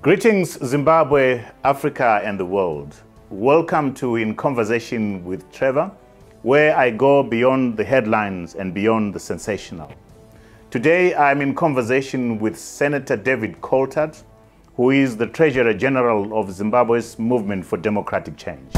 Greetings, Zimbabwe, Africa, and the world. Welcome to In Conversation with Trevor, where I go beyond the headlines and beyond the sensational. Today, I'm in conversation with Senator David Coltart, who is the Treasurer General of Zimbabwe's Movement for Democratic Change.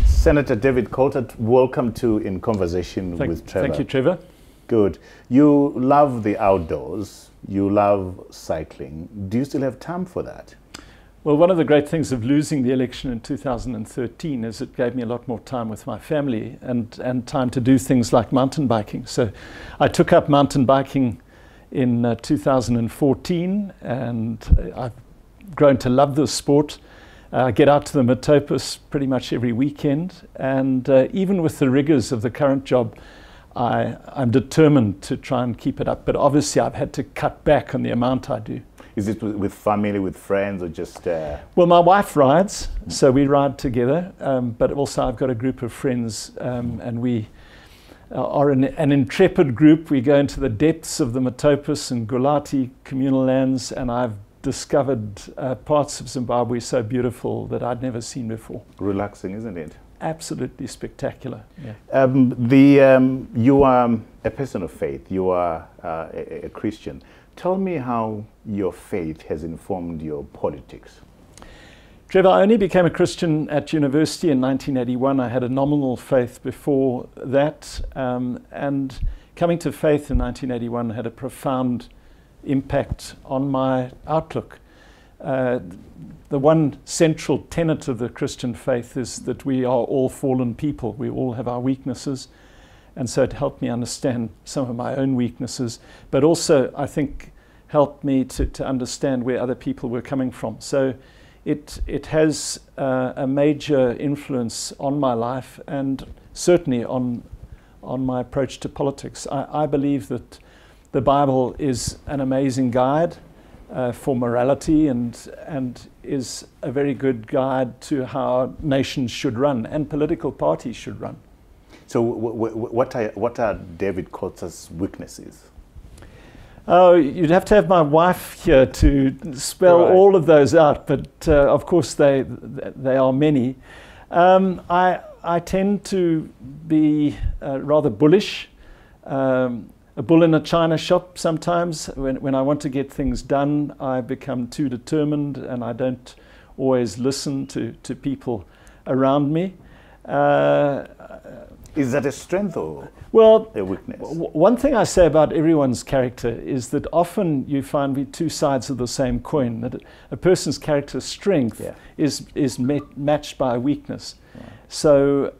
Senator David Coltart, welcome to In Conversation with Trevor. Thank you, Trevor. Good. You love the outdoors. You love cycling. Do you still have time for that? Well, one of the great things of losing the election in 2013 is it gave me a lot more time with my family and time to do things like mountain biking. So I took up mountain biking in 2014, and I've grown to love the sport. I get out to the Metopus pretty much every weekend, and even with the rigors of the current job, I'm determined to try and keep it up. But obviously, I've had to cut back on the amount I do. Is it with family, with friends, or just... Well, my wife rides, so we ride together, but also I've got a group of friends, and we are an intrepid group. We go into the depths of the Metopus and Gulati communal lands, and I've discovered parts of Zimbabwe so beautiful that I'd never seen before. Relaxing, isn't it? Absolutely spectacular. Yeah. You are a person of faith. You are a Christian. Tell me how your faith has informed your politics. Trevor, I only became a Christian at university in 1981. I had a nominal faith before that, and coming to faith in 1981 had a profound impact on my outlook. The one central tenet of the Christian faith is that we are all fallen people. We all have our weaknesses, and so it helped me understand some of my own weaknesses, but also I think helped me to understand where other people were coming from. So it has a major influence on my life and certainly on my approach to politics. I believe that the Bible is an amazing guide for morality and is a very good guide to how nations should run and political parties should run. So what are David Coltart's weaknesses? Oh, you'd have to have my wife here to spell all of those out, but of course they are many. I tend to be rather bullish. A bull in a china shop sometimes. When I want to get things done, I become too determined and I don't always listen to people around me. Is that a strength or a weakness? One thing I say about everyone's character is that often you find we two sides of the same coin, that a person's character strength is matched by a weakness. Yeah. So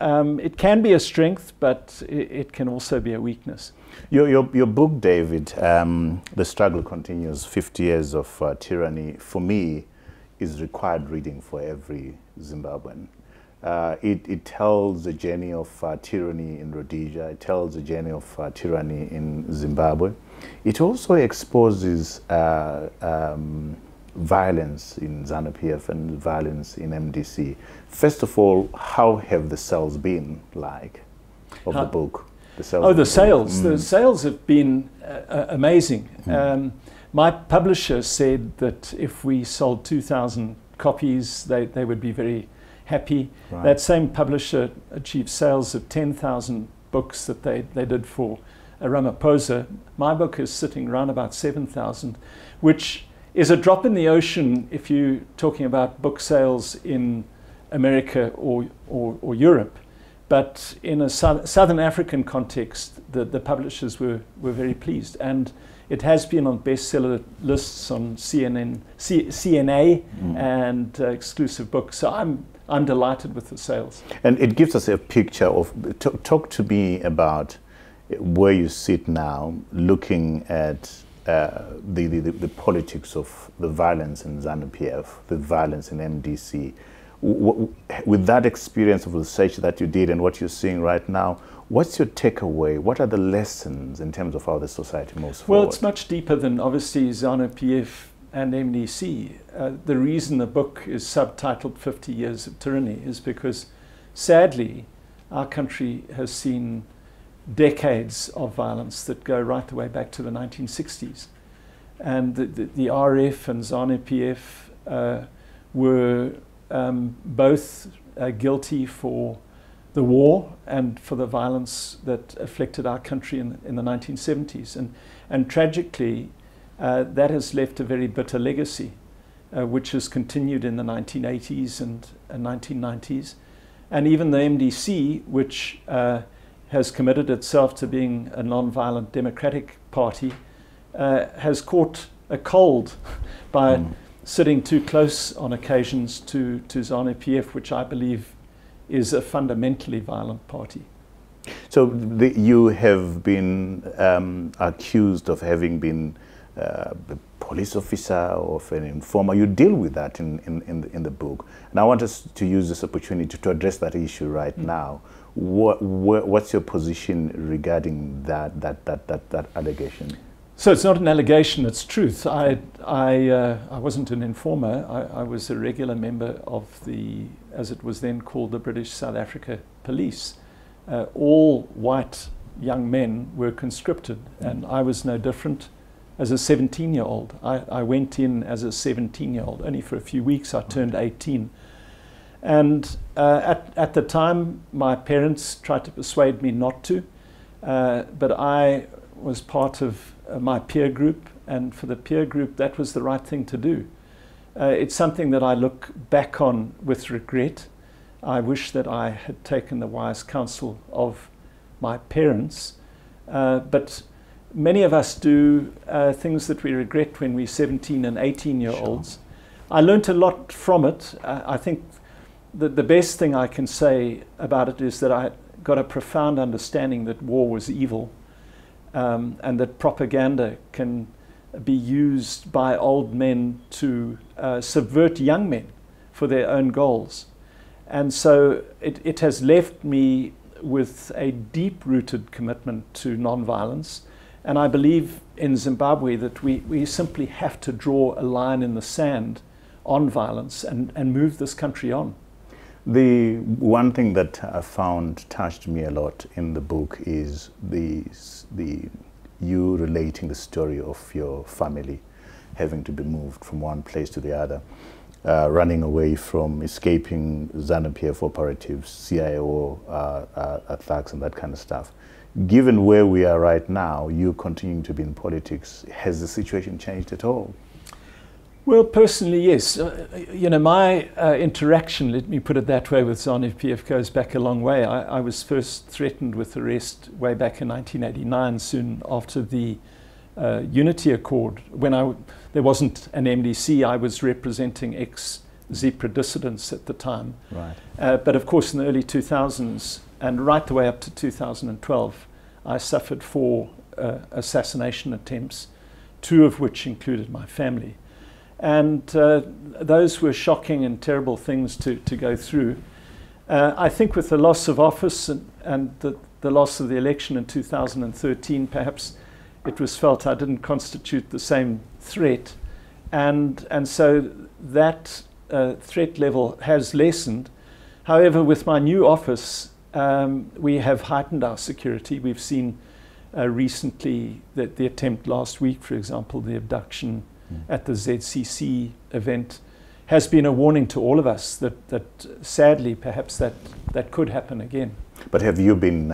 it can be a strength, but it can also be a weakness. Your book, David, The Struggle Continues, 50 Years of Tyranny, for me, is required reading for every Zimbabwean. It tells the journey of tyranny in Rhodesia. It tells the journey of tyranny in Zimbabwe. It also exposes violence in ZANU PF and violence in MDC. First of all, how have the sales been like of the book? The sales. The sales have been amazing. My publisher said that if we sold 2,000 copies, they would be very happy. Right. That same publisher achieved sales of 10,000 books that they did for Ramaphosa. My book is sitting around about 7,000, which is a drop in the ocean if you're talking about book sales in America or Europe. But in a Southern African context, the publishers were very pleased. And it has been on bestseller lists on CNA and exclusive books. So I'm delighted with the sales. And it gives us a picture of, talk to me about where you sit now, looking at the politics of the violence in ZANU PF, the violence in MDC. With that experience of research that you did and what you're seeing right now, What's your takeaway? What are the lessons in terms of how the society moves Well, forward? it's much deeper than obviously ZANU PF and MDC. The reason the book is subtitled 50 Years of Tyranny is because, sadly, our country has seen decades of violence that go right the way back to the 1960s. And the RF and ZANU PF were both guilty for the war and for the violence that afflicted our country in the 1970s. And tragically, that has left a very bitter legacy, which has continued in the 1980s and 1990s. And even the MDC, which has committed itself to being a non-violent democratic party, has caught a cold by sitting too close on occasions to ZANU PF, which I believe is a fundamentally violent party. So you have been accused of having been a police officer or of an informer. You deal with that in the book. And I want us to use this opportunity to address that issue right now. What's your position regarding that allegation? So it's not an allegation, it's truth. I wasn't an informer. I was a regular member of the, as it was then called, the British South Africa Police. All white young men were conscripted, and I was no different. As a 17-year-old, I went in as a 17-year-old. Only for a few weeks I turned 18. And at the time, my parents tried to persuade me not to, but I was part of my peer group, and for the peer group that was the right thing to do. It's something that I look back on with regret. I wish that I had taken the wise counsel of my parents, but many of us do things that we regret when we're 17 and 18-year-olds. Sure. I learned a lot from it. I think the best thing I can say about it is that I got a profound understanding that war was evil. And that propaganda can be used by old men to subvert young men for their own goals. And so it has left me with a deep-rooted commitment to nonviolence. And I believe in Zimbabwe that we simply have to draw a line in the sand on violence and move this country on. The one thing that I found touched me a lot in the book is you relating the story of your family having to be moved from one place to the other, running away from escaping ZANU PF operatives, CIO attacks and that kind of stuff. Given where we are right now, you continuing to be in politics, has the situation changed at all? Well, personally, yes. You know, my interaction, let me put it that way, with ZANU PF goes back a long way. I was first threatened with arrest way back in 1989, soon after the Unity Accord. When there wasn't an MDC, I was representing ex-Zebra dissidents at the time. Right. But of course, in the early 2000s, and right the way up to 2012, I suffered 4 assassination attempts, 2 of which included my family. And those were shocking and terrible things to go through. I think with the loss of office and the loss of the election in 2013, perhaps it was felt I didn't constitute the same threat. And so that threat level has lessened. However, with my new office, we have heightened our security. We've seen recently that the attempt last week, for example, the abduction at the ZCC event, has been a warning to all of us that sadly perhaps that could happen again. But have you been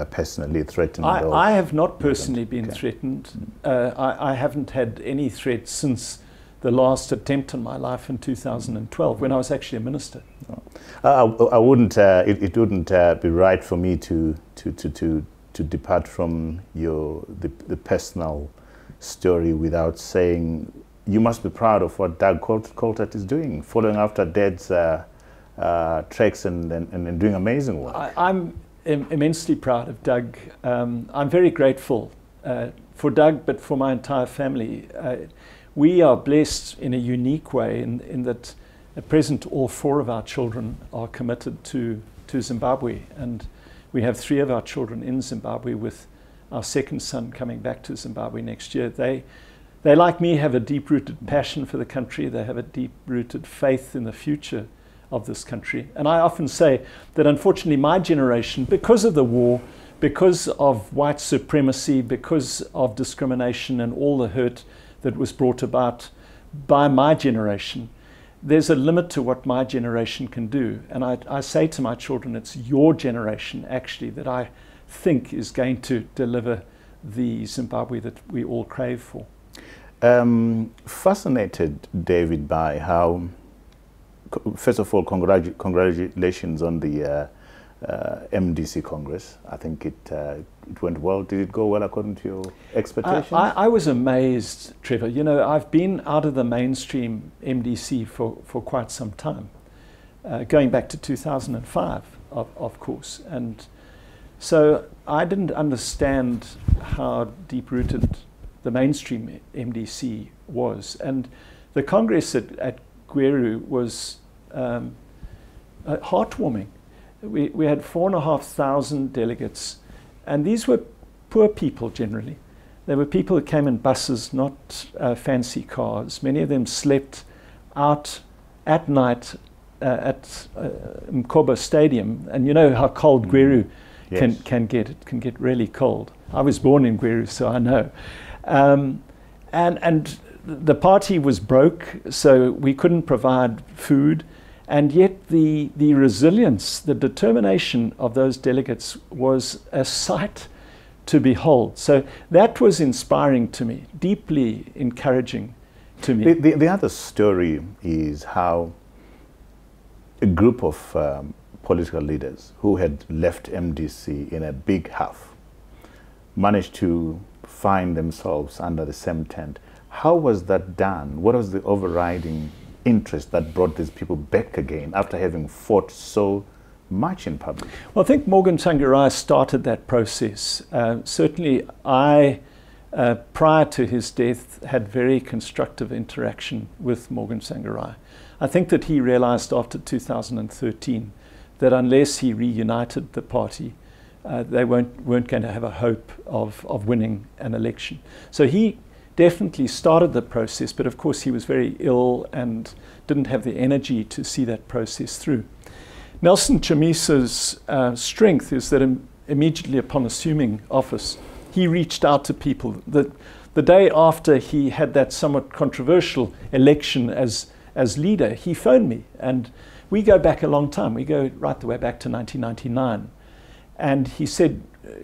personally threatened? I have not personally been threatened. I haven't had any threats since the last attempt in my life in 2012, when I was actually a minister. I wouldn't. It wouldn't be right for me to depart from the personal story without saying you must be proud of what Doug Coltart is doing, following after Dad's tracks and doing amazing work. I'm immensely proud of Doug. I'm very grateful for Doug, but for my entire family. We are blessed in a unique way in that at present all 4 of our children are committed to Zimbabwe, and We have 3 of our children in Zimbabwe, with our second son coming back to Zimbabwe next year. They, like me, have a deep-rooted passion for the country. They have a deep-rooted faith in the future of this country. And I often say that, unfortunately, my generation, because of the war, because of white supremacy, because of discrimination and all the hurt that was brought about by my generation, there's a limit to what my generation can do. And I say to my children, it's your generation, actually, that I think is going to deliver the Zimbabwe that we all crave for. Fascinated, David, by how, first of all, congratulations on the MDC Congress. I think it went well. Did it go well according to your expectations? I was amazed, Trevor. You know, I've been out of the mainstream MDC for quite some time, going back to 2005, of course. And so I didn't understand how deep-rooted the mainstream MDC was. And the Congress at Gweru was heartwarming. We had 4,500 delegates, and these were poor people generally. They were people who came in buses, not fancy cars. Many of them slept out at night at Mkoba Stadium, and you know how cold Gweru can get. It can get really cold. I was born in Gweru, so I know. And the party was broke, so we couldn't provide food. And yet the resilience, the determination of those delegates was a sight to behold. So that was inspiring to me, deeply encouraging to me. The other story is how a group of political leaders who had left MDC in a big huff managed to find themselves under the same tent. How was that done? What was the overriding interest that brought these people back again after having fought so much in public? Well, I think Morgan Tsvangirai started that process. Certainly I, prior to his death, had very constructive interaction with Morgan Tsvangirai. I think that he realized after 2013 that unless he reunited the party, they weren't going to have a hope of winning an election. So he definitely started the process, but of course he was very ill and didn't have the energy to see that process through. Nelson Chamisa's strength is that immediately upon assuming office, he reached out to people. The day after he had that somewhat controversial election as leader, he phoned me, and we go back a long time. We go right the way back to 1999. And he said,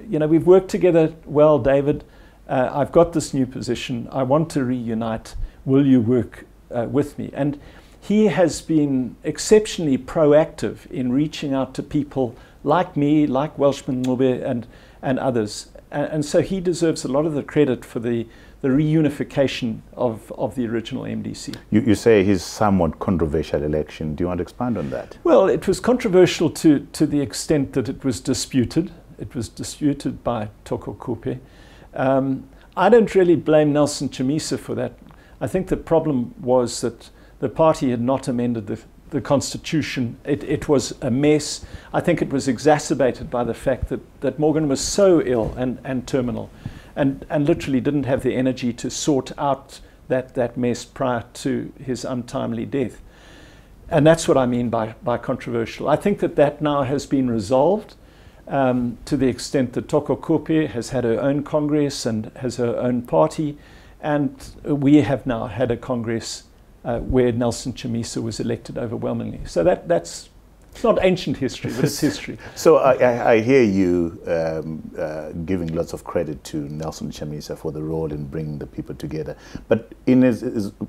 you know, we've worked together well, David. I've got this new position. I want to reunite. Will you work with me? And he has been exceptionally proactive in reaching out to people like me, like Welshman Ncube and others. And so he deserves a lot of the credit for the reunification of the original MDC. You say his somewhat controversial election. Do you want to expand on that? Well, it was controversial to the extent that it was disputed. It was disputed by Toxicity. I don't really blame Nelson Chamisa for that. I think the problem was that the party had not amended the constitution. It was a mess. I think it was exacerbated by the fact that Morgan was so ill and terminal and literally didn't have the energy to sort out that mess prior to his untimely death. And that's what I mean by controversial. I think that now has been resolved. To the extent that Toxicity has had her own Congress and has her own party, and we have now had a Congress where Nelson Chamisa was elected overwhelmingly. So that's it's not ancient history, but it's history. So I hear you giving lots of credit to Nelson Chamisa for the role in bringing the people together. But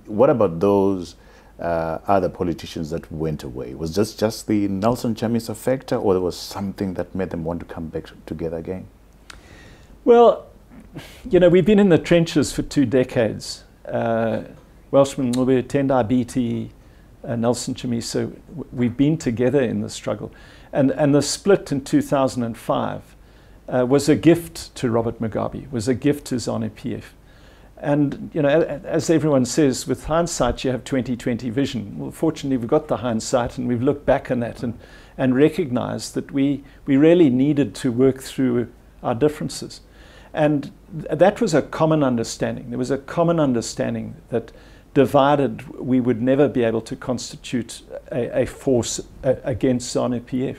what about those other politicians that went away? Was this just the Nelson Chamisa factor, or there was something that made them want to come back together again? Well, you know, we've been in the trenches for 2 decades. Welshman Ncube, Tendai Biti, Nelson Chamisa, we've been together in the struggle. And the split in 2005 was a gift to Robert Mugabe, was a gift to ZANU PF. And, you know, as everyone says, with hindsight, you have 20/20 vision. Well, fortunately, we've got the hindsight, and we've looked back on that, and recognized that we really needed to work through our differences. And that was a common understanding. There was a common understanding that divided, we would never be able to constitute a force against ZANU PF.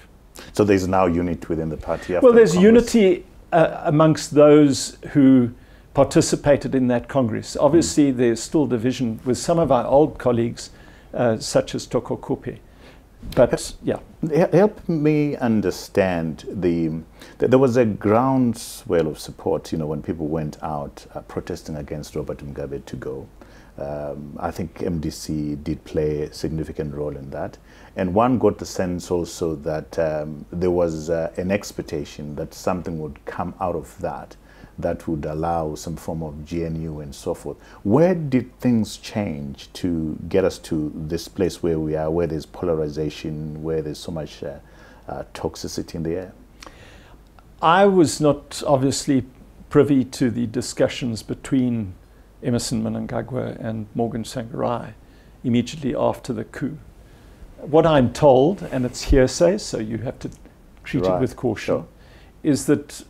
So there's now unity within the party? Well, there's unity amongst those who participated in that Congress. Obviously, there's still division with some of our old colleagues, such as Toko Kope. But, yeah. Help me understand there was a groundswell of support, when people went out protesting against Robert Mugabe to go. I think MDC did play a significant role in that. And one got the sense also that there was an expectation that something would come out of that would allow some form of GNU and so forth. Where did things change to get us to this place where we are, where there's polarization, where there's so much toxicity in the air? I was not obviously privy to the discussions between Emmerson Mnangagwa and Morgan Tsvangirai immediately after the coup. What I'm told, and it's hearsay, so you have to treat it with caution, sure, is that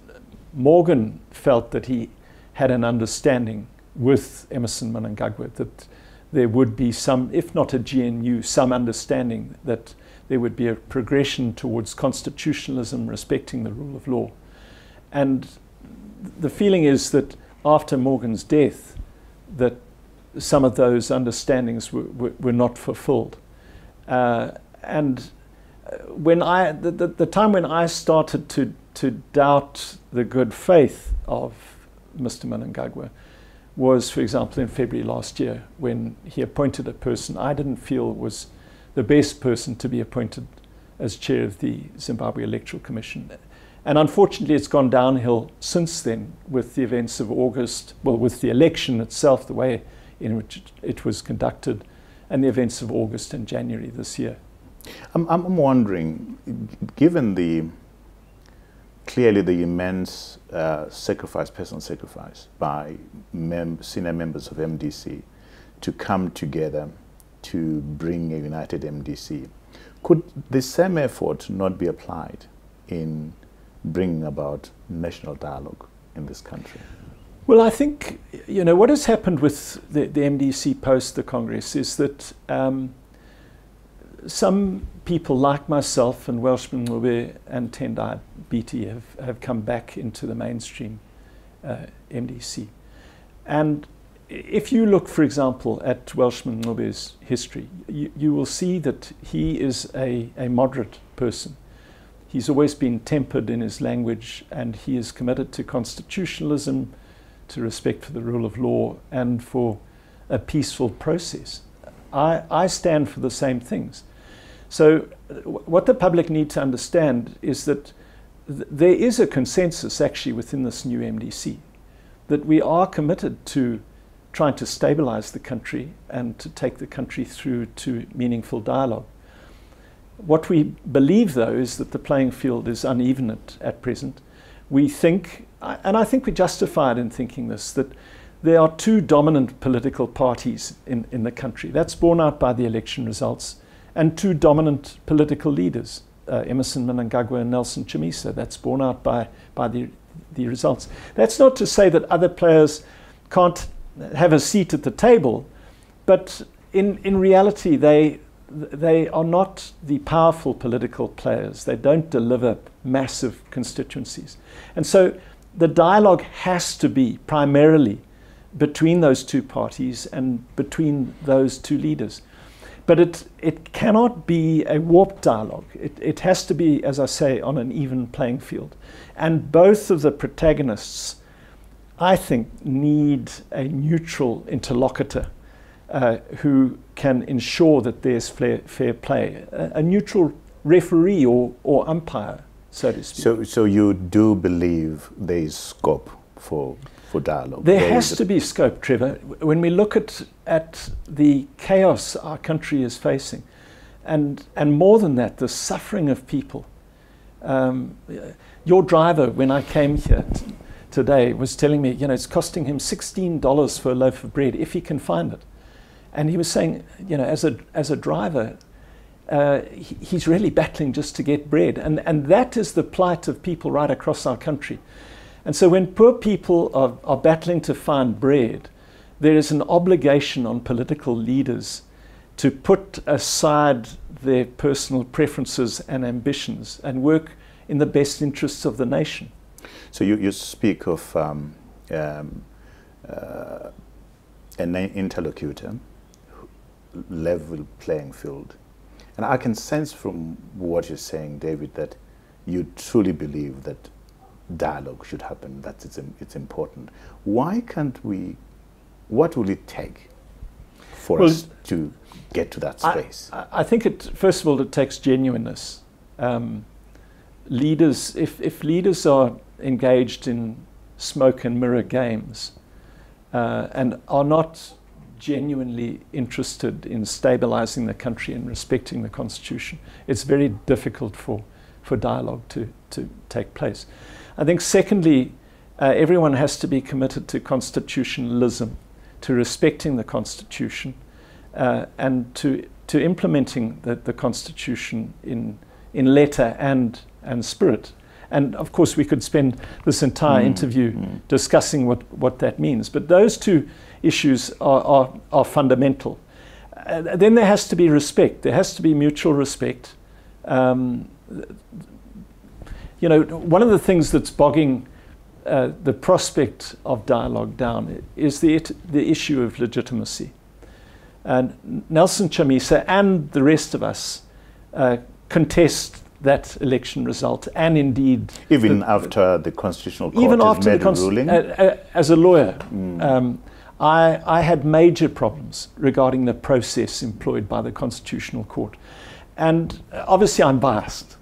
Morgan felt that he had an understanding with Emmerson Mnangagwa that there would be some, if not a GNU, some understanding that there would be a progression towards constitutionalism, respecting the rule of law. And the feeling is that after Morgan's death, that some of those understandings were not fulfilled. And when the time when I started to doubt the good faith of Mr. Mnangagwa was, for example, in February last year, when he appointed a person I didn't feel was the best person to be appointed as chair of the Zimbabwe Electoral Commission. And unfortunately, it's gone downhill since then with the events of August, well, with the election itself, the way in which it was conducted, and the events of August and January this year. I'm wondering, given clearly the immense personal sacrifice by senior members of MDC to come together to bring a united MDC, could the same effort not be applied in bringing about national dialogue in this country? Well, I think, what has happened with the MDC post the Congress is that some people like myself and Welshman Mnangagwa and Tendai BT have come back into the mainstream MDC. And if you look, for example, at Welshman Mnangagwa's history, you will see that he is a moderate person. He's always been tempered in his language, and he is committed to constitutionalism, to respect for the rule of law, and for a peaceful process. I stand for the same things. So what the public need to understand is that there is a consensus actually within this new MDC that we are committed to trying to stabilize the country and to take the country through to meaningful dialogue. What we believe, though, is that the playing field is uneven at present. We think, and I think we're justified in thinking this, that there are two dominant political parties in the country. That's borne out by the election results, and two dominant political leaders, Emmerson Mnangagwa and Nelson Chamisa. That's borne out by the results. That's not to say that other players can't have a seat at the table, but in reality they are not the powerful political players. They don't deliver massive constituencies. And so the dialogue has to be primarily between those two parties and between those two leaders. But it cannot be a warped dialogue. It has to be, as I say, on an even playing field. And both of the protagonists, I think, need a neutral interlocutor who can ensure that there's fair play, a neutral referee or umpire, so to speak. So you do believe there is scope for dialogue? There has to be scope, Trevor. When we look at the chaos our country is facing, and more than that, the suffering of people. Your driver, when I came here today, was telling me, it's costing him $16 for a loaf of bread if he can find it. And he was saying, as a driver, he's really battling just to get bread. And that is the plight of people right across our country. And so when poor people are battling to find bread, there is an obligation on political leaders to put aside their personal preferences and ambitions and work in the best interests of the nation. So you speak of an interlocutor, level playing field. And I can sense from what you're saying, David, that you truly believe that dialogue should happen, that it's important. Why can't we, what will it take for us to get to that space? I think first of all, it takes genuineness. Leaders, if leaders are engaged in smoke and mirror games and are not genuinely interested in stabilizing the country and respecting the Constitution, it's very difficult for dialogue to take place. I think secondly, everyone has to be committed to constitutionalism, to respecting the Constitution and to implementing the Constitution in letter and spirit. And of course we could spend this entire interview discussing what that means. But those two issues are fundamental. Then there has to be respect. There has to be mutual respect. You know, one of the things that's bogging the prospect of dialogue down is the issue of legitimacy. And Nelson Chamisa and the rest of us contest that election result, and indeed even after the Constitutional Court has made a ruling. As a lawyer, I had major problems regarding the process employed by the Constitutional Court, and obviously I'm biased.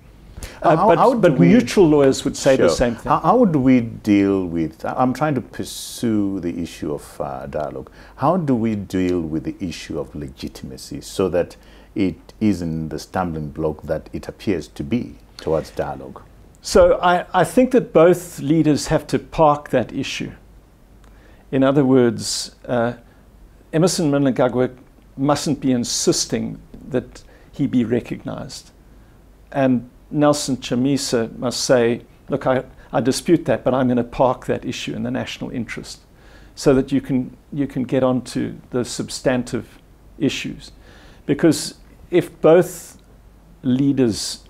But neutral lawyers would say the same thing. How would we deal with, I'm trying to pursue the issue of dialogue. How do we deal with the issue of legitimacy so that it isn't the stumbling block that it appears to be towards dialogue? So I think that both leaders have to park that issue. In other words, Emmerson Mnangagwa mustn't be insisting that he be recognized. And Nelson Chamisa must say, look, I dispute that, but I'm going to park that issue in the national interest so that you can get on to the substantive issues. Because if both leaders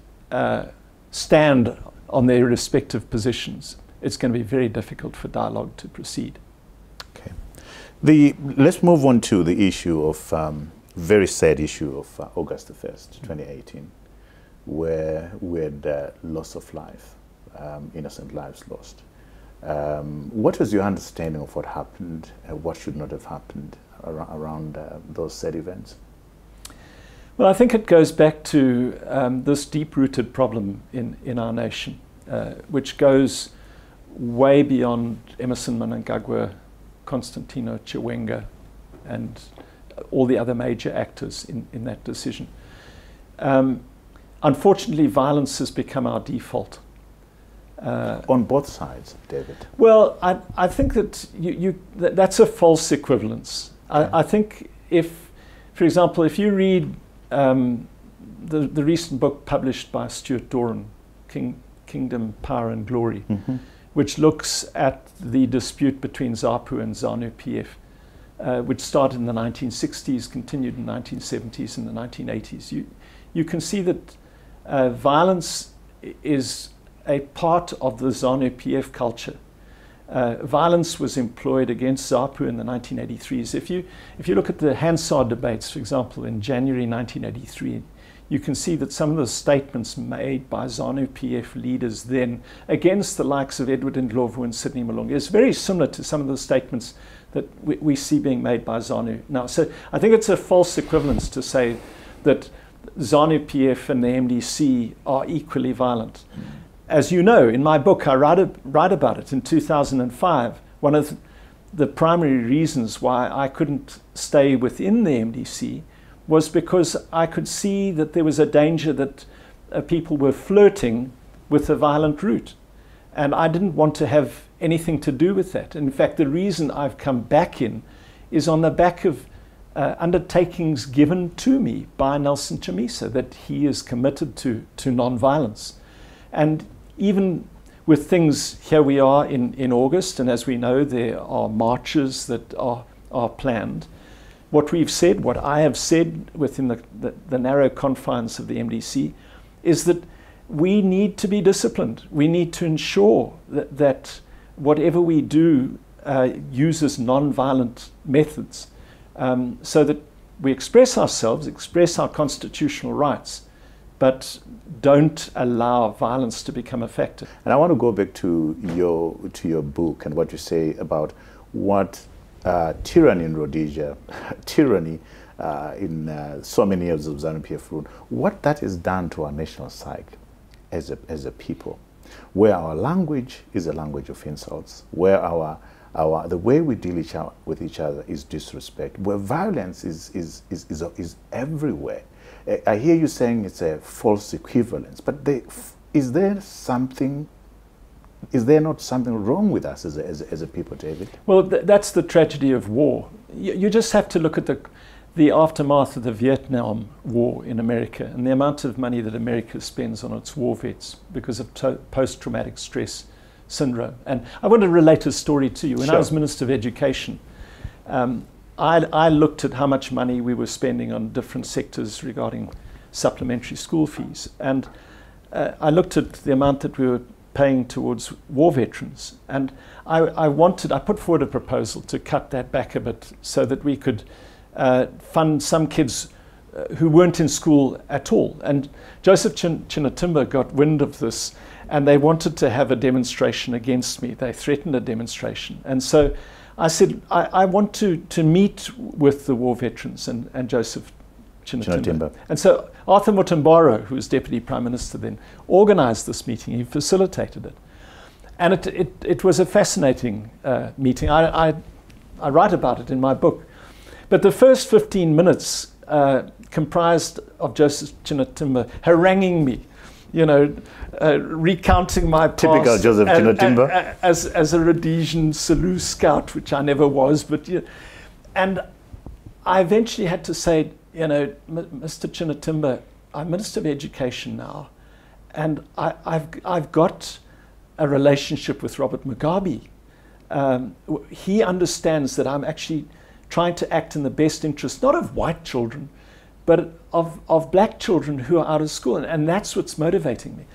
stand on their respective positions, it's going to be very difficult for dialogue to proceed. Okay. Let's move on to the issue of, very sad issue of August the 1st, 2018. Where we had loss of life, innocent lives lost. What was your understanding of what happened, what should not have happened around those said events? Well, I think it goes back to this deep-rooted problem in our nation, which goes way beyond Emmerson Mnangagwa, Constantino Chiwenga, and all the other major actors in that decision. Unfortunately, violence has become our default. On both sides, David? Well, I think that that's a false equivalence. Okay. I think if, for example, if you read the recent book published by Stuart Doran, Kingdom, Power and Glory, which looks at the dispute between ZAPU and ZANU PF, which started in the 1960s, continued in the 1970s and the 1980s, you can see that violence is a part of the ZANU PF culture. Violence was employed against ZAPU in the 1983s. If you look at the Hansard debates, for example, in January 1983, you can see that some of the statements made by ZANU PF leaders then against the likes of Edward Ndlovu and Sidney Malunga is very similar to some of the statements that we see being made by ZANU now. So I think it's a false equivalence to say that ZANU PF and the MDC are equally violent. As you know, in my book, I write about it in 2005. One of the primary reasons why I couldn't stay within the MDC was because I could see that there was a danger that people were flirting with a violent route. And I didn't want to have anything to do with that. In fact, the reason I've come back in is on the back of undertakings given to me by Nelson Chamisa, that he is committed to non-violence. And even with things, here we are in August, and as we know, there are marches that are planned. What we've said, what I have said within the narrow confines of the MDC, is that we need to be disciplined. We need to ensure that whatever we do uses non-violent methods, so that we express ourselves, express our constitutional rights, but don't allow violence to become a factor. And I want to go back to your book and what you say about what tyranny in Rhodesia, tyranny in so many years of ZANU PF rule, what that has done to our national psyche as a people, where our language is a language of insults, where the way we deal with each other is disrespect, where violence is everywhere. I hear you saying it's a false equivalence, but is there not something wrong with us as a people, David? Well, that's the tragedy of war. You just have to look at the aftermath of the Vietnam War in America and the amount of money that America spends on its war vets because of post-traumatic stress syndrome. And I want to relate a story to you. When I was Minister of Education, I looked at how much money we were spending on different sectors regarding supplementary school fees. And I looked at the amount that we were paying towards war veterans. And I put forward a proposal to cut that back a bit so that we could fund some kids who weren't in school at all. And Joseph Chinatimba got wind of this, and they wanted to have a demonstration against me. They threatened a demonstration. And so I said, I want to meet with the war veterans and Joseph Chinatimba. And so Arthur Mutambaro, who was Deputy Prime Minister then, organized this meeting. He facilitated it. And it was a fascinating meeting. I write about it in my book. But the first 15 minutes comprised of Joseph Chinatimba haranguing me, recounting my past. Typical Joseph Chinatimba. As a Rhodesian Selous scout, which I never was. And I eventually had to say, Mr. Chinatimba, I'm Minister of Education now, and I've got a relationship with Robert Mugabe. He understands that I'm actually trying to act in the best interest, not of white children, but of black children who are out of school. And that's what's motivating me.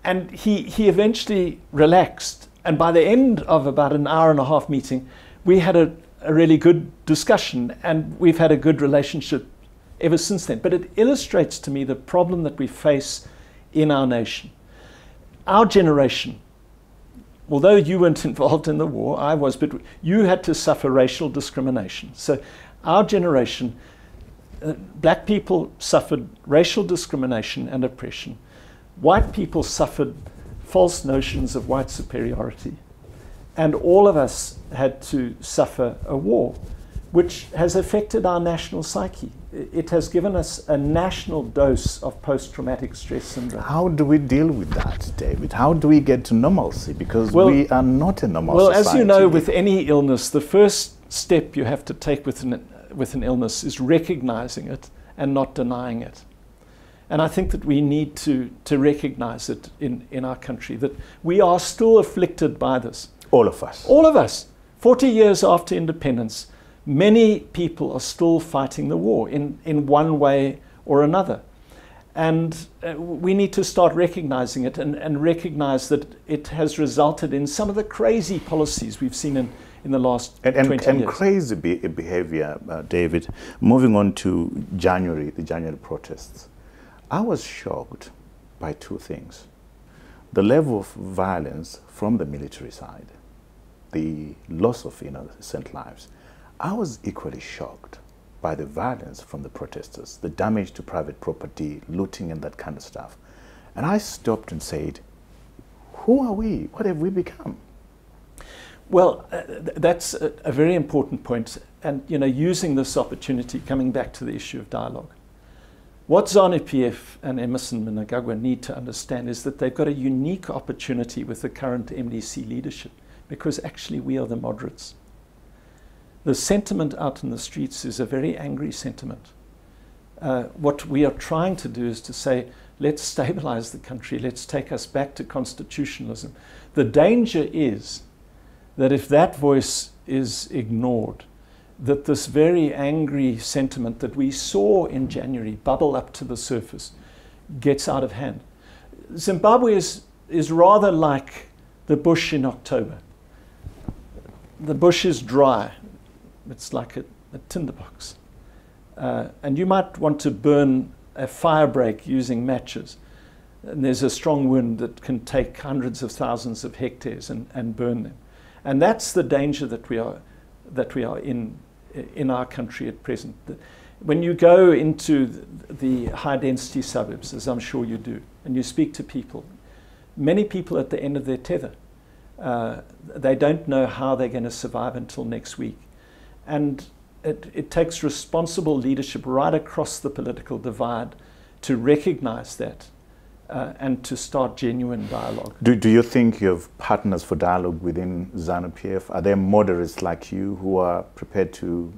And he eventually relaxed. And by the end of about an hour and a half meeting, we had a really good discussion, and we've had a good relationship ever since then. But it illustrates to me the problem that we face in our nation. Our generation, although you weren't involved in the war, I was, but you had to suffer racial discrimination. So our generation, black people suffered racial discrimination and oppression. White people suffered false notions of white superiority. And all of us had to suffer a war, which has affected our national psyche. It has given us a national dose of post-traumatic stress syndrome. How do we deal with that, David? How do we get to normalcy? Because we are not a normal society. Well, as you know, with any illness, the first step you have to take with an illness is recognizing it and not denying it. And I think that we need to recognize it in our country, that we are still afflicted by this. All of us. All of us. 40 years after independence, many people are still fighting the war in one way or another. And we need to start recognizing it and recognize that it has resulted in some of the crazy policies we've seen in the last 20 years. And crazy behavior, David. Moving on to the January protests. I was shocked by two things. The level of violence from the military side, the loss of innocent lives. I was equally shocked by the violence from the protesters, the damage to private property, looting and that kind of stuff. And I stopped and said, who are we? What have we become? Well, that's a very important point. And, using this opportunity, coming back to the issue of dialogue. What ZANU PF and Emmerson Mnangagwa need to understand is that they've got a unique opportunity with the current MDC leadership, because actually we are the moderates. the sentiment out in the streets is a very angry sentiment. What we are trying to do is to say, let's stabilize the country, let's take us back to constitutionalism. The danger is that if that voice is ignored, that this very angry sentiment that we saw in January bubble up to the surface gets out of hand. Zimbabwe is rather like the bush in October. The bush is dry. It's like a tinderbox. And you might want to burn a firebreak using matches. And there's a strong wind that can take hundreds of thousands of hectares and burn them. And that's the danger that we are in our country at present. When you go into the high-density suburbs, as I'm sure you do, and you speak to people, many people at the end of their tether. They don't know how they're going to survive until next week. And it takes responsible leadership right across the political divide to recognize that and to start genuine dialogue. Do you think you have partners for dialogue within ZANU PF? Are there moderates like you who are prepared to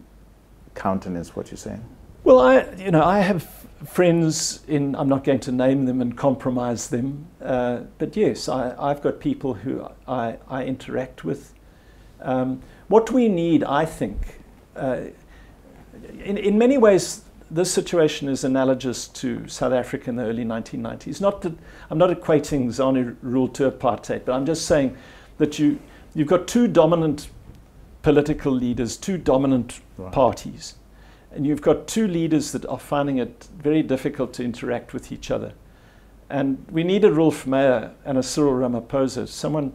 countenance what you're saying? Well, I have friends in, I'm not going to name them and compromise them, but yes, I've got people who I interact with. What we need, I think, in many ways, this situation is analogous to South Africa in the early 1990s. Not that I'm not equating ZANU rule to apartheid, but I'm just saying that you've got two dominant political leaders, two dominant parties, and you've got two leaders that are finding it very difficult to interact with each other. And we need a Rolf Meyer and a Cyril Ramaphosa, someone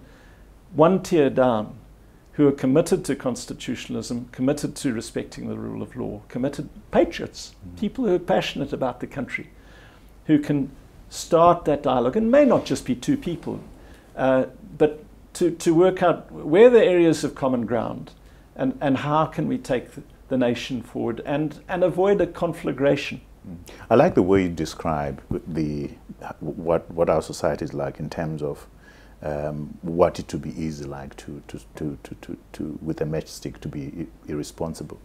one tier down, who are committed to constitutionalism, committed to respecting the rule of law, committed patriots, people who are passionate about the country, who can start that dialogue. And it may not just be two people, but to work out where the areas of common ground and how can we take the nation forward and avoid a conflagration. I like the way you describe what our society is like in terms of what it to be easy like to with a matchstick to be irresponsible.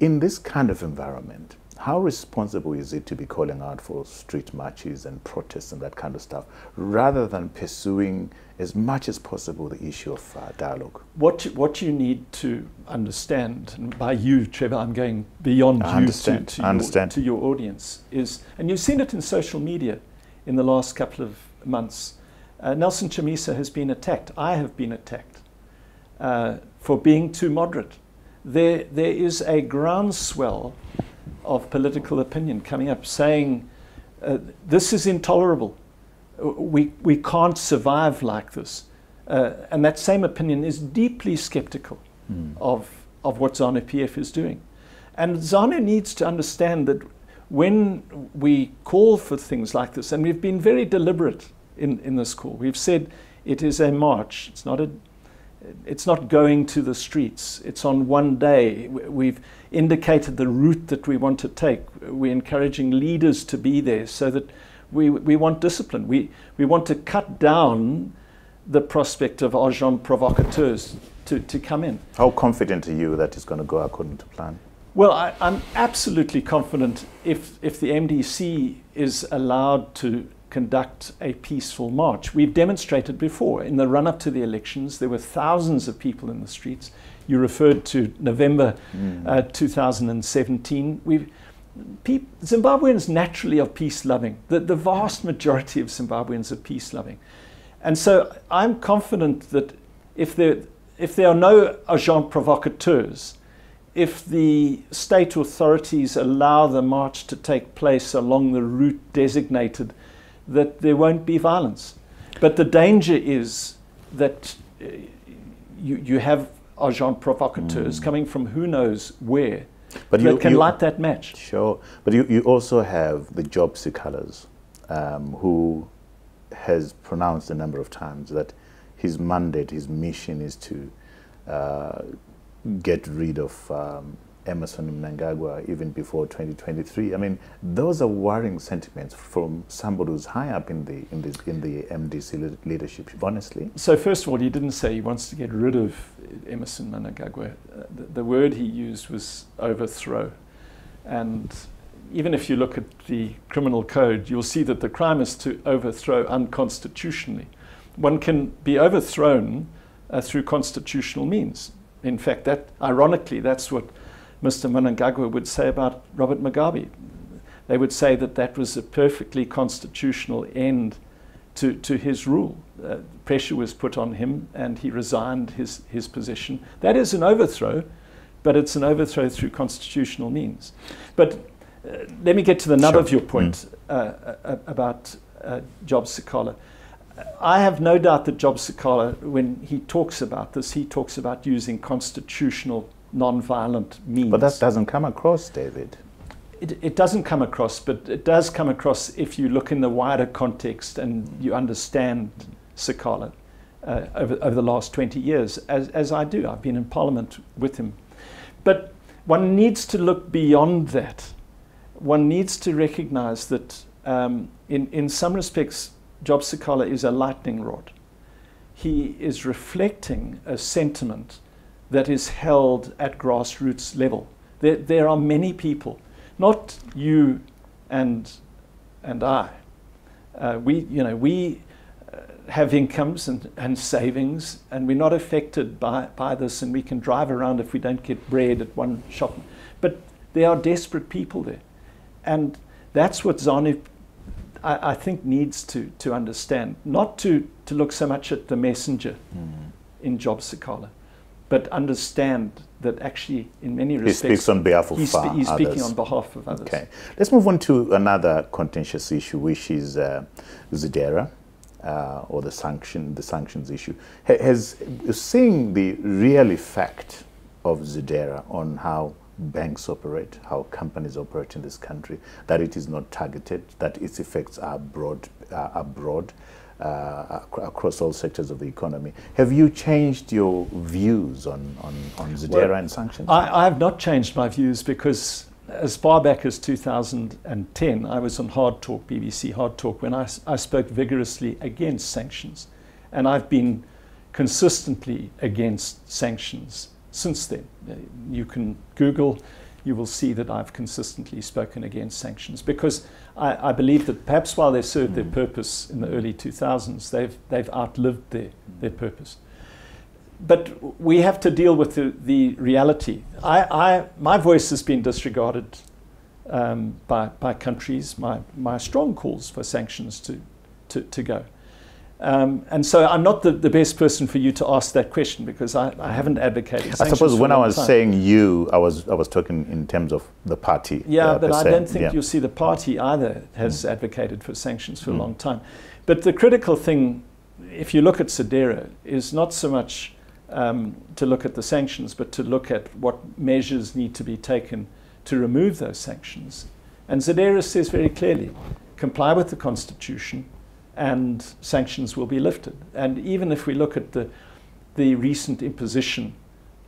In this kind of environment, how responsible is it to be calling out for street marches and protests and that kind of stuff, rather than pursuing as much as possible the issue of dialogue? What you need to understand, and by you, Trevor, I'm going beyond to your audience, is, and you've seen it in social media in the last couple of months, Nelson Chamisa has been attacked. I have been attacked for being too moderate. There is a groundswell of political opinion coming up saying this is intolerable. We can't survive like this. And that same opinion is deeply skeptical of what ZANU PF is doing. And ZANU needs to understand that when we call for things like this, and we've been very deliberate in this call. We've said it is a march. It's not going to the streets. It's on one day. We've indicated the route that we want to take. We're encouraging leaders to be there so that we want discipline. We want to cut down the prospect of agents provocateurs to come in. How confident are you that it's going to go according to plan? Well, I'm absolutely confident if the MDC is allowed to conduct a peaceful march. We've demonstrated before. In the run-up to the elections, there were thousands of people in the streets. You referred to November 2017. Zimbabweans naturally are peace-loving. The vast majority of Zimbabweans are peace-loving. And so I'm confident that if there are no agents provocateurs, if the state authorities allow the march to take place along the route designated, that there won't be violence. But the danger is that you have agents provocateurs coming from who knows where, but that can light that match. Sure, but you also have the job seekers who has pronounced a number of times that his mandate, his mission is to get rid of Emmerson Mnangagwa even before 2023. I mean, those are worrying sentiments from somebody who's high up in the MDC leadership, honestly. So first of all, he didn't say he wants to get rid of Emmerson Mnangagwa. the word he used was overthrow. And even if you look at the criminal code, you'll see that the crime is to overthrow unconstitutionally. One can be overthrown through constitutional means. In fact, ironically, that's what Mr. Mnangagwa would say about Robert Mugabe. They would say that that was a perfectly constitutional end to his rule. Pressure was put on him and he resigned his position. That is an overthrow, but it's an overthrow through constitutional means. But let me get to the nub of your point about Job Sekala. I have no doubt that Job Sekala, when he talks about this, he talks about using constitutional, non-violent means. But that doesn't come across, David. It doesn't come across, but it does come across if you look in the wider context and you understand Sekala over the last 20 years, as I do. I've been in Parliament with him. But one needs to look beyond that. One needs to recognize that in some respects, Job Sekala is a lightning rod. He is reflecting a sentiment that is held at grassroots level. There are many people, not you and I. We have incomes and savings, and we're not affected by this, and we can drive around if we don't get bread at one shop. But there are desperate people there. And that's what ZANU, I think, needs to understand. Not to look so much at the messenger in Job Sekala, but understand that actually, in many respects, he speaks on behalf of he's others. speaking on behalf of others. Okay, let's move on to another contentious issue, which is ZARA, or the sanctions issue. Has seeing the real effect of ZARA on how banks operate, how companies operate in this country, that it is not targeted, that its effects are broad across all sectors of the economy. Have you changed your views on ZARA and sanctions? I have not changed my views, because as far back as 2010, I was on Hard Talk, BBC Hard Talk, when I spoke vigorously against sanctions. And I've been consistently against sanctions since then. You can Google, you will see that I've consistently spoken against sanctions, because I believe that perhaps while they served their purpose in the early 2000s, they've outlived their purpose. But we have to deal with the reality. My voice has been disregarded by countries, my strong calls for sanctions to go. And so I'm not the best person for you to ask that question, because I haven't advocated sanctions. I suppose when I was time. saying you, I was talking in terms of the party. Yeah, but I don't think you'll see the party either has advocated for sanctions for a long time. But the critical thing, if you look at ZARA, is not so much to look at the sanctions, but to look at what measures need to be taken to remove those sanctions. And ZARA says very clearly, comply with the Constitution, and sanctions will be lifted. And even if we look at the recent imposition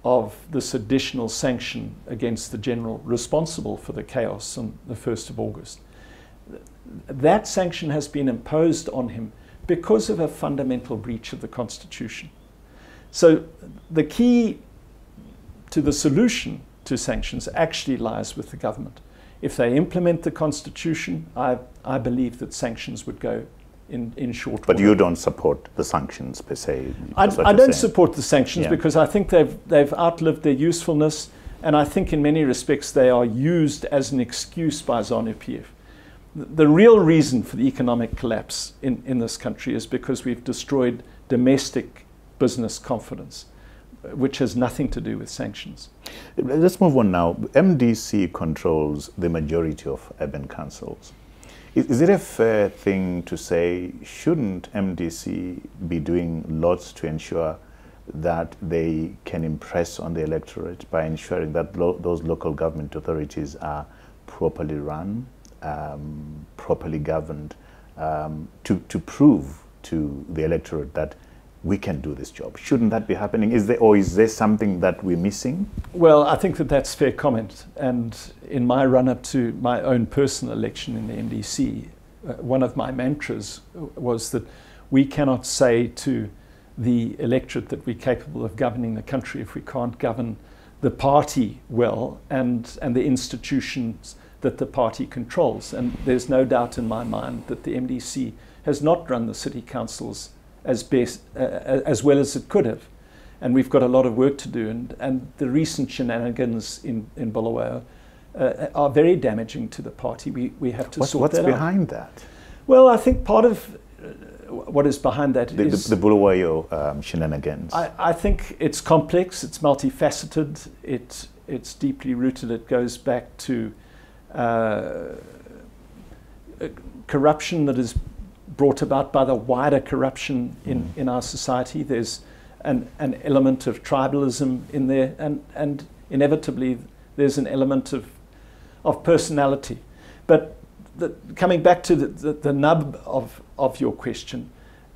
of this additional sanction against the general responsible for the chaos on the 1st of August, that sanction has been imposed on him because of a fundamental breach of the Constitution. So the key to the solution to sanctions actually lies with the government. If they implement the Constitution, I believe that sanctions would go in short order. But you don't support the sanctions per se? I don't support the sanctions because I think they've outlived their usefulness, and I think in many respects they are used as an excuse by ZANU PF. The real reason for the economic collapse in this country is because we've destroyed domestic business confidence, which has nothing to do with sanctions. Let's move on now. MDC controls the majority of urban councils. Is it a fair thing to say, shouldn't MDC be doing lots to ensure that they can impress on the electorate by ensuring that those local government authorities are properly run, properly governed, to prove to the electorate that we can do this job? Shouldn't that be happening? Is there something that we're missing? Well, I think that's fair comment. And in my run-up to my own personal election in the MDC, one of my mantras was that we cannot say to the electorate that we're capable of governing the country if we can't govern the party well and the institutions that the party controls. And there's no doubt in my mind that the MDC has not run the city councils as well as it could have. And we've got a lot of work to do. And the recent shenanigans in Bulawayo are very damaging to the party. We have to sort that out. What's behind that? Well, I think part of what is behind that is the Bulawayo shenanigans. I think it's complex, it's multifaceted, it's deeply rooted. It goes back to corruption that is brought about by the wider corruption in our society. There's an element of tribalism in there, and inevitably there's an element of personality. But coming back to the nub of your question,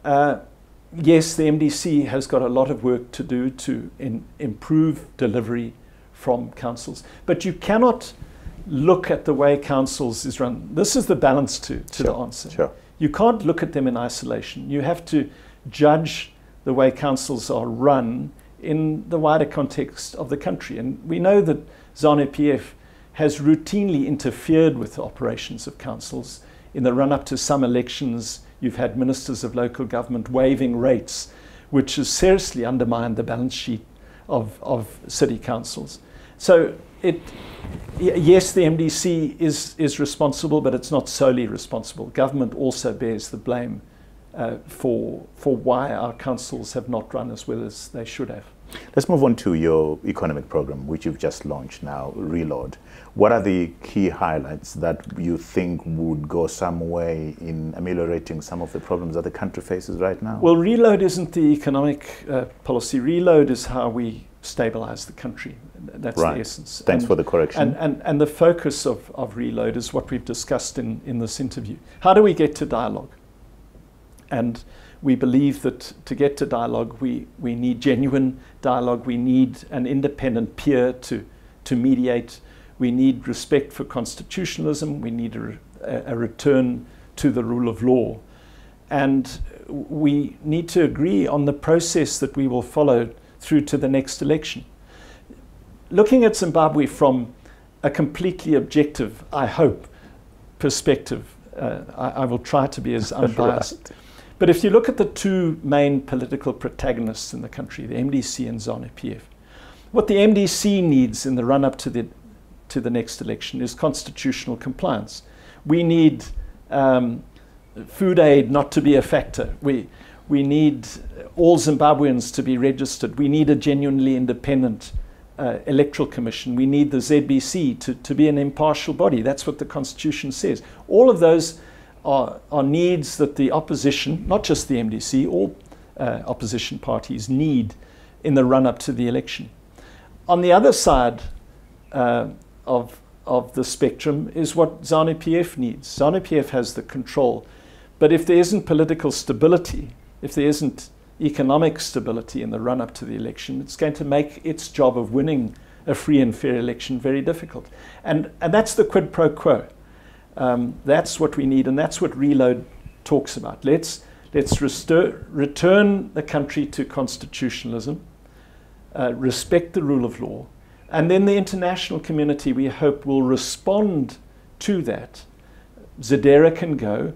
yes, the MDC has got a lot of work to do to improve delivery from councils. But you cannot look at the way councils is run. This is the balance to the answer. Sure. You can't look at them in isolation. You have to judge the way councils are run in the wider context of the country. And we know that ZANU PF has routinely interfered with the operations of councils. In the run-up to some elections, you've had ministers of local government waiving rates, which has seriously undermined the balance sheet of city councils. So yes, the MDC is responsible, but it's not solely responsible. Government also bears the blame for why our councils have not run as well as they should have. Let's move on to your economic program, which you've just launched now, Reload. What are the key highlights that you think would go some way in ameliorating some of the problems that the country faces right now? Well, Reload isn't the economic policy. Reload is how we stabilize the country. That's right. The essence. Thanks for the correction. And the focus of Reload is what we've discussed in this interview. How do we get to dialogue? And we believe that to get to dialogue, we need genuine dialogue. We need an independent peer to mediate. We need respect for constitutionalism. We need a return to the rule of law. And we need to agree on the process that we will follow through to the next election. Looking at Zimbabwe from a completely objective, I hope, perspective, I will try to be as unbiased. Right. But if you look at the two main political protagonists in the country, the MDC and ZANU PF, what the MDC needs in the run-up to the next election is constitutional compliance. We need food aid not to be a factor. We need all Zimbabweans to be registered. We need a genuinely independent electoral commission. We need the ZBC to be an impartial body. That's what the Constitution says. All of those are needs that the opposition, not just the MDC, all opposition parties need in the run-up to the election. On the other side of the spectrum is what ZANU PF needs. ZANU PF has the control, but if there isn't political stability, if there isn't economic stability in the run-up to the election, it's going to make its job of winning a free and fair election very difficult. And that's the quid pro quo. That's what we need, and that's what Reload talks about. Let's return the country to constitutionalism, respect the rule of law, and then the international community, we hope, will respond to that. Zedera can go,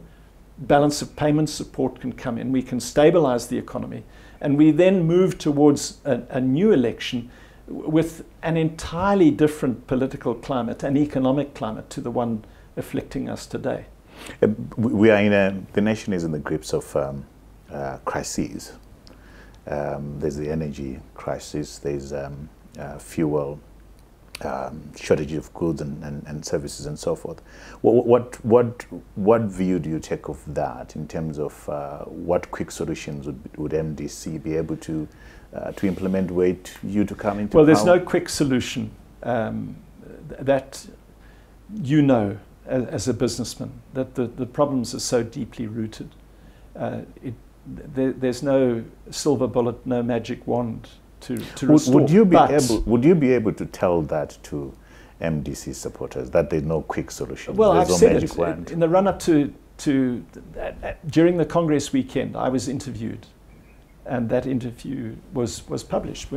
balance of payment support can come in, we can stabilize the economy, and we then move towards a new election with an entirely different political climate and economic climate to the one afflicting us today. We are the nation is in the grips of crises. There's the energy crisis, there's fuel, shortage of goods and services and so forth. What view do you take of that in terms of what quick solutions would MDC be able to implement, wait you to come into power? Well, there's no power? quick solution that you know as a businessman, that the problems are so deeply rooted. There's no silver bullet, no magic wand to restore. Would you be able to tell that to MDC supporters, that there's no quick solution? Well, there's I've no said magic it. wand? In the run-up to during the Congress weekend, I was interviewed, and that interview was published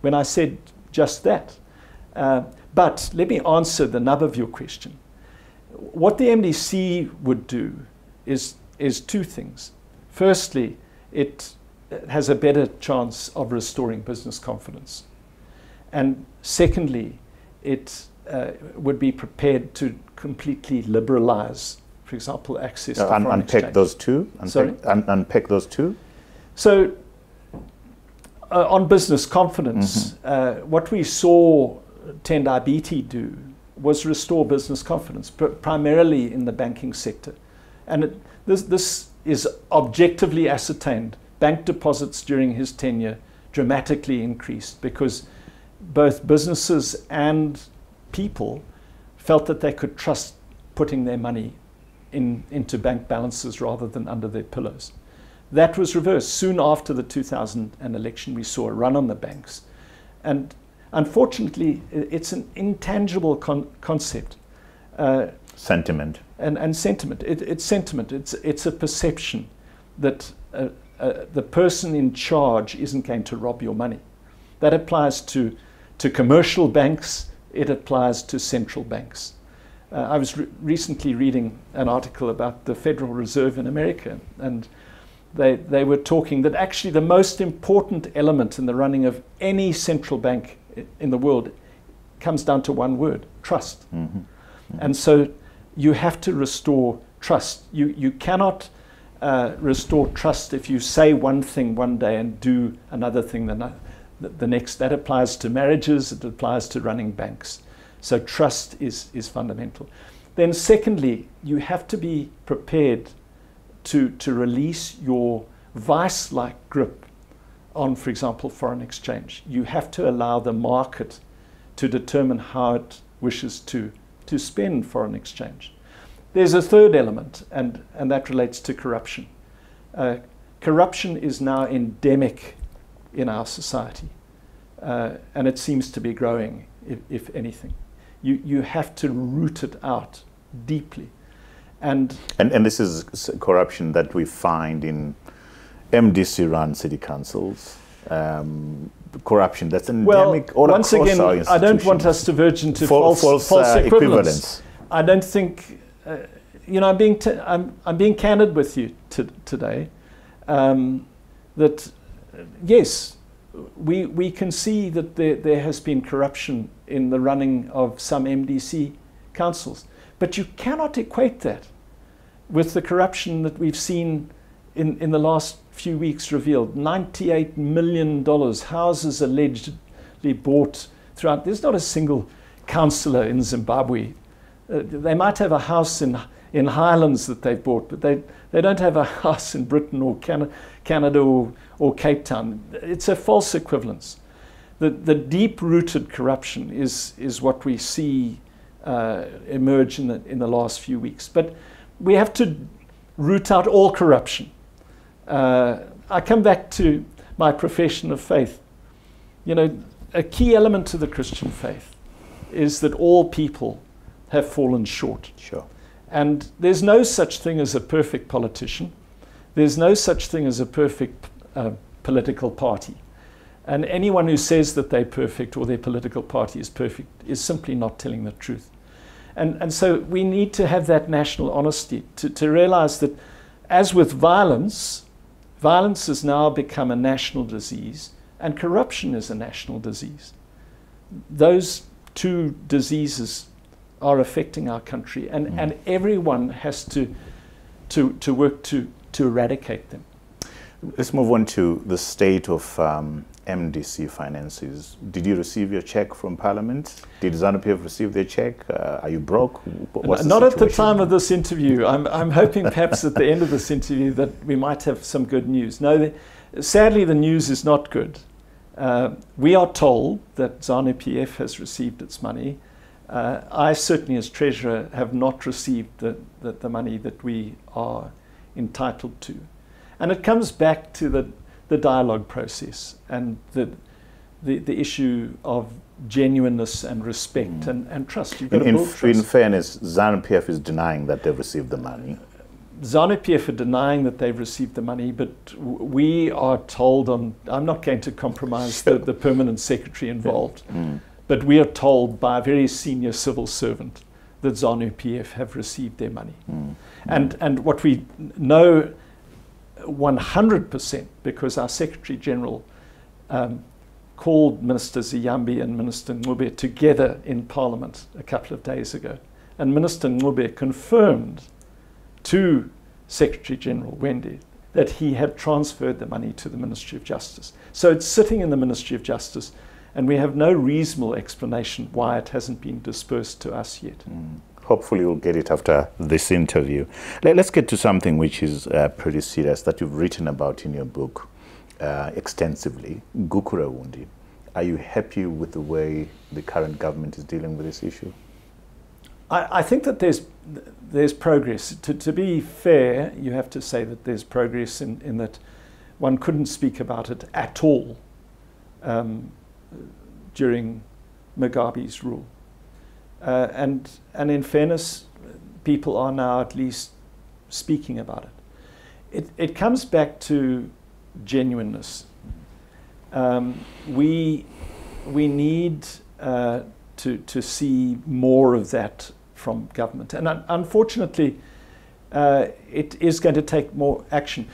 when I said just that. But let me answer the nub of your question. What the MDC would do is two things. Firstly, it has a better chance of restoring business confidence. And secondly, it would be prepared to completely liberalize, for example, access to foreign unpick exchange. those two? Sorry? Unpick those two? So, on business confidence, what we saw Tendai Biti do was restore business confidence, primarily in the banking sector. And this is objectively ascertained. Bank deposits during his tenure dramatically increased because both businesses and people felt that they could trust putting their money into bank balances rather than under their pillows. That was reversed. Soon after the 2000 election, we saw a run on the banks. And unfortunately, it's an intangible concept. Sentiment. And sentiment. It's sentiment. It's a perception that the person in charge isn't going to rob your money. That applies to commercial banks. It applies to central banks. I was recently reading an article about the Federal Reserve in America, and they were talking that actually the most important element in the running of any central bank in the world comes down to one word: trust. And so you have to restore trust. You cannot restore trust if you say one thing one day and do another thing the next. That applies to marriages, it applies to running banks. So trust is fundamental. Then secondly, you have to be prepared to release your vice-like grip on, for example, foreign exchange. You have to allow the market to determine how it wishes to spend foreign exchange. There's a third element, and that relates to corruption. Corruption is now endemic in our society, and it seems to be growing, if anything. You have to root it out deeply. And this is corruption that we find in MDC-run city councils, corruption that's endemic all across our institutions. I don't want us to verge into false equivalence. I don't think, I'm being candid with you today, that yes, we can see that there has been corruption in the running of some MDC councils. But you cannot equate that with the corruption that we've seen in the last few weeks revealed. $98 million, houses allegedly bought throughout. There's not a single councillor in Zimbabwe. They might have a house in Highlands that they've bought, but they don't have a house in Britain or Canada or Cape Town. It's a false equivalence. The deep-rooted corruption is what we see emerge in the last few weeks. But we have to root out all corruption. I come back to my profession of faith. A key element to the Christian faith is that all people have fallen short. Sure. And there's no such thing as a perfect politician. There's no such thing as a perfect political party. And anyone who says that they're perfect or their political party is perfect is simply not telling the truth. And so we need to have that national honesty to realize that, as with violence has now become a national disease, and corruption is a national disease. Those two diseases are affecting our country, and everyone has to work to eradicate them. Let's move on to the state of MDC finances. Did you receive your check from Parliament? Did ZANU PF receive their check? Are you broke? Not at the time of this interview. I'm hoping perhaps at the end of this interview that we might have some good news. No, sadly the news is not good. We are told that ZANU PF has received its money. I certainly, as Treasurer, have not received the money that we are entitled to. And it comes back to the dialogue process and the issue of genuineness and respect and trust. You've got to build trust. In fairness, ZANU PF is denying that they've received the money. ZANU PF are denying that they've received the money, but we are told I'm not going to compromise the permanent secretary involved, But we are told by a very senior civil servant that ZANU PF have received their money. And what we know 100%, because our Secretary General called Minister Ziyambi and Minister Ncube together in Parliament a couple of days ago. And Minister Ncube confirmed to Secretary General Wende that he had transferred the money to the Ministry of Justice. So it's sitting in the Ministry of Justice, and we have no reasonable explanation why it hasn't been dispersed to us yet. Hopefully we'll get it after this interview. Let's get to something which is pretty serious that you've written about in your book extensively, Gukurawundi. Are you happy with the way the current government is dealing with this issue? I think that there's progress. To be fair, you have to say that there's progress in that one couldn't speak about it at all during Mugabe's rule. And in fairness, people are now at least speaking about it. It comes back to genuineness. We need to see more of that from government. And unfortunately, it is going to take more action.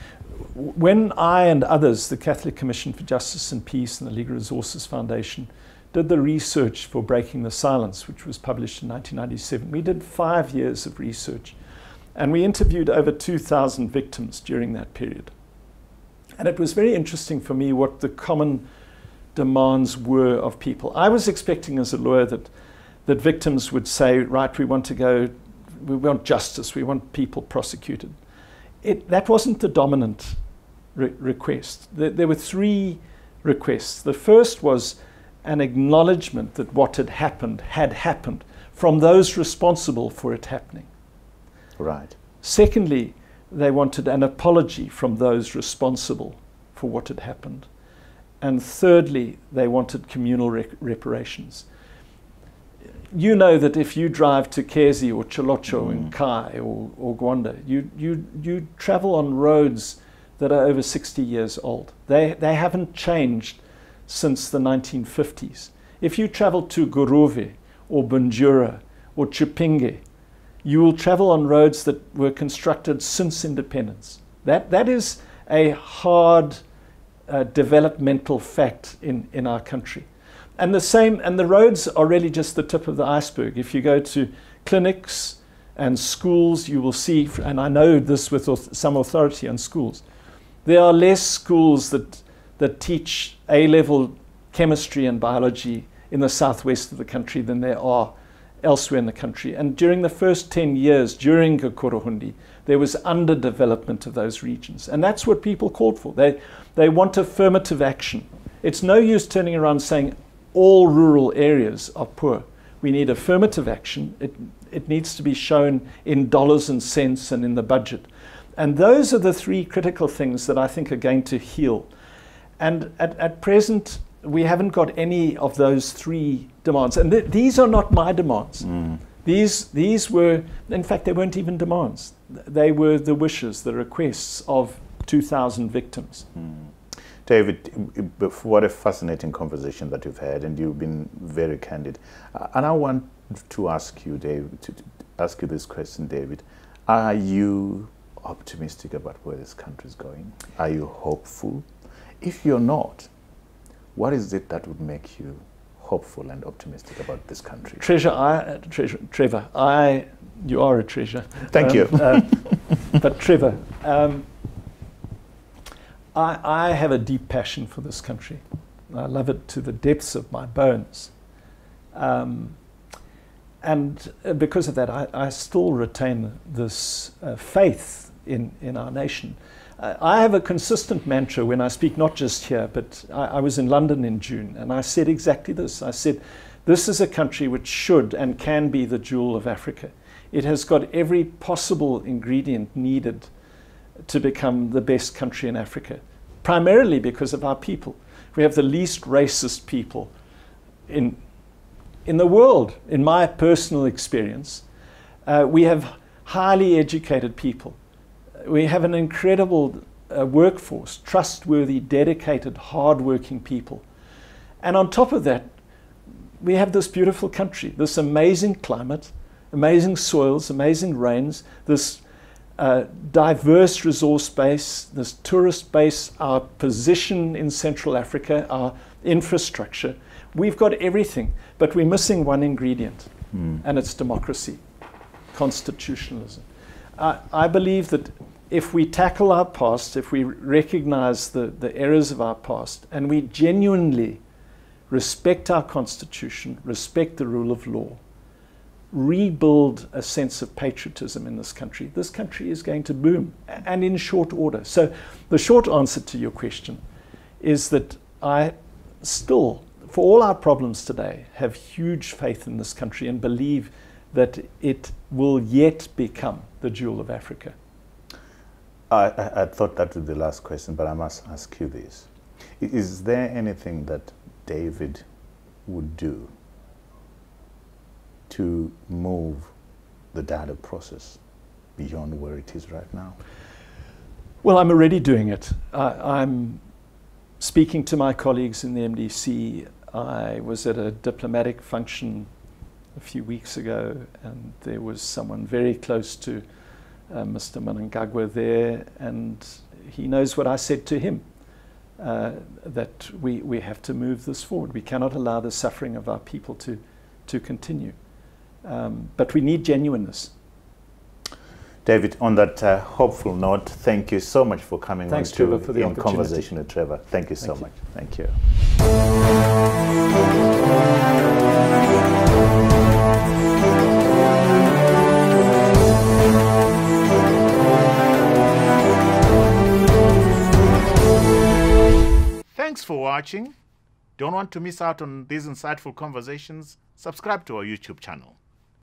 When I and others, the Catholic Commission for Justice and Peace and the Legal Resources Foundation, did the research for Breaking the Silence, which was published in 1997, we did 5 years of research. And we interviewed over 2,000 victims during that period. And it was very interesting for me what the common demands were of people. I was expecting as a lawyer that victims would say, right, we want justice, we want people prosecuted. That wasn't the dominant request. There were 3 requests. The first was an acknowledgement that what had happened from those responsible for it happening. Right. Secondly, they wanted an apology from those responsible for what had happened. And thirdly, they wanted communal reparations. You know that if you drive to Kezi or Chilocho in Kai or Gwanda, you travel on roads that are over 60 years old. They haven't changed since the 1950s. If you travel to Guruve or Bunjura or Chipinge, you will travel on roads that were constructed since independence. That is a hard developmental fact in our country. And the roads are really just the tip of the iceberg. If you go to clinics and schools, you will see, and I know this with some authority on schools, there are less schools that teach A-level chemistry and biology in the southwest of the country than there are elsewhere in the country. And during the first 10 years, during Gukurawundi, there was underdevelopment of those regions. And that's what people called for. They want affirmative action. It's no use turning around saying all rural areas are poor. We need affirmative action. It needs to be shown in dollars and cents and in the budget. And those are the 3 critical things that I think are going to heal. And at present, we haven't got any of those 3 demands. And these are not my demands. These were, in fact, they weren't even demands. They were the wishes, the requests of 2,000 victims. David, what a fascinating conversation that you've had, and you've been very candid. And I want to ask you, David, to ask you this question, David. Are you optimistic about where this country is going? Are you hopeful? If you're not, what is it that would make you hopeful and optimistic about this country? Trevor, you are a treasure. Thank you. But Trevor, I have a deep passion for this country. I love it to the depths of my bones. And because of that, I still retain this faith in our nation. I have a consistent mantra when I speak, not just here, but I was in London in June, and I said exactly this. I said, this is a country which should and can be the jewel of Africa. It has got every possible ingredient needed to become the best country in Africa, primarily because of our people. We have the least racist people in the world, in my personal experience. We have highly educated people. We have an incredible workforce, trustworthy, dedicated, hard-working people. And on top of that, we have this beautiful country, this amazing climate, amazing soils, amazing rains, this diverse resource base, this tourist base, our position in Central Africa, our infrastructure. We've got everything, but we're missing one ingredient, and it's democracy, constitutionalism. I believe that if we tackle our past, if we recognize the errors of our past, and we genuinely respect our constitution, respect the rule of law, rebuild a sense of patriotism in this country is going to boom, and in short order. So the short answer to your question is that I still, for all our problems today, have huge faith in this country and believe that it will yet become the jewel of Africa. I thought that would be the last question, but I must ask you this. Is there anything that David would do to move the dialogue process beyond where it is right now? Well, I'm already doing it. I'm speaking to my colleagues in the MDC. I was at a diplomatic function a few weeks ago, and there was someone very close to Mr. Mnangagwa there, and he knows what I said to him, that we have to move this forward. We cannot allow the suffering of our people to continue. But we need genuineness. David, on that hopeful note, thank you so much for coming on Trevor, for the In Conversation with Trevor. Thank you so much. Thank you. Thanks for watching. Don't want to miss out on these insightful conversations? Subscribe to our YouTube channel.